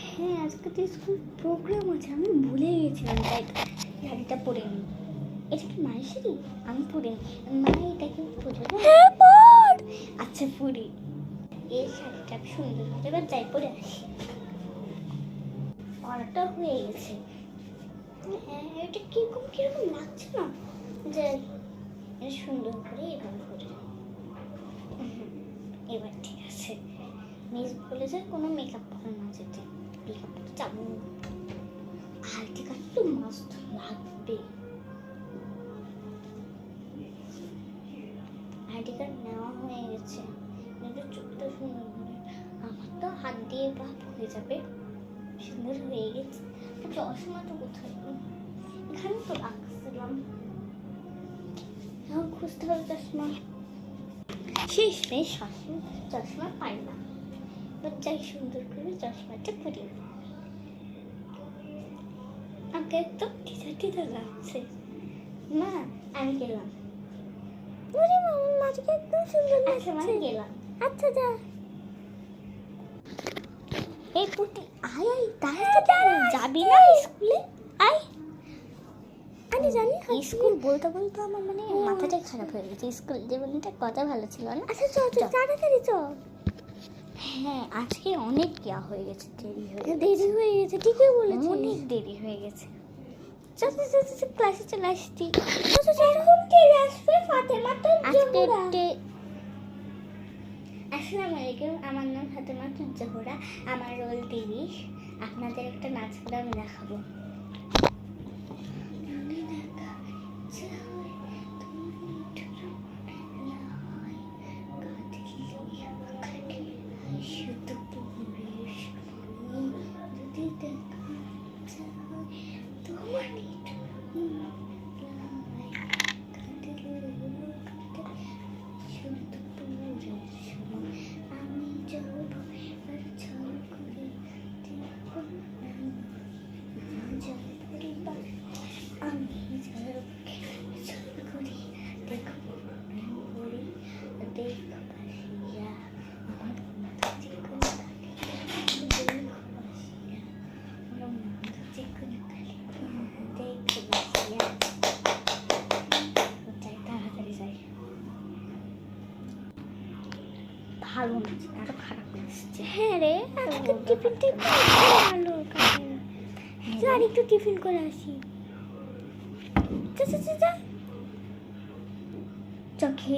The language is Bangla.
হ্যাঁ, আজকে তো স্কুল প্রোগ্রাম আছে, আমি ভুলে গেছিলাম, তাই তো শাড়িটা পরে নি। এটা কি মায়ের শাড়ি? আমি পরে নি, মা এটা কি পুজো? হ্যাঁ পর। আচ্ছা পরি। এই শাড়িটা সুন্দর হবে, এবার যাই পরে আসি। পরাটা হয়ে গেছে। হ্যাঁ, এটা কিরকম কিরকম লাগছে না, যে সুন্দর করে এবার করে। এবার ঠিক আছে। মিস বলেছে কোনো মেকআপ করে না যেতে, মেকআপ তো যাবো না। আইডি কার্ড তো মাস্ট লাগবে। আইডি কার্ড নেওয়া হয়ে গেছে, কিন্তু চোখটা সুন্দর করে। আমার তো হাত দিয়ে ভাব হয়ে যাবে, সুন্দর হয়ে গেছে। চশমা তো কোথায়? এখানে তো রাখছিলাম, এখন খুঁজতে হবে চশমা। শেষ নেই, চশমা পাই না। যাই সুন্দর করে চশমাটা পরি। আগে তো টিটা লাগছে। মা আমি গেলাম। ওরে মামা, মাঝকে একদম সুন্দর লাগছে। আচ্ছা আমি গেলাম। আচ্ছা যা। এই পুটি আয় আয়, তাড়াতাড়ি যাবি না স্কুলে? আয়। আমি জানি স্কুল বলতে বলতে আমার মানে মাথাটাই খারাপ হয়ে গেছে। স্কুল জীবনটা কত ভালো ছিল না? আচ্ছা চল চল, তাড়াতাড়ি চল। হ্যাঁ, আজকে অনেক হয়ে গেছে, দেরি হয়ে গেছে। ঠিকই বলেছিস, অনেক দেরি হয়ে গেছে। চল চল চল চল, ক্লাসে চলে আসছি। এখন কে আসবে? ফাতেমা তো জোহরা। আসসালামু আলাইকুম, আমার নাম ফাতেমা জোহরা, আমার রোল 30। আপনাদের একটা নাচ করে আমি দেখাবো। ভালো না, আরো খারাপ লাগছে। হ্যাঁ রে, আজকে টিফিনটাই ভালো। আর একটু টিফিন করে আসি। যা যা যা, চোখে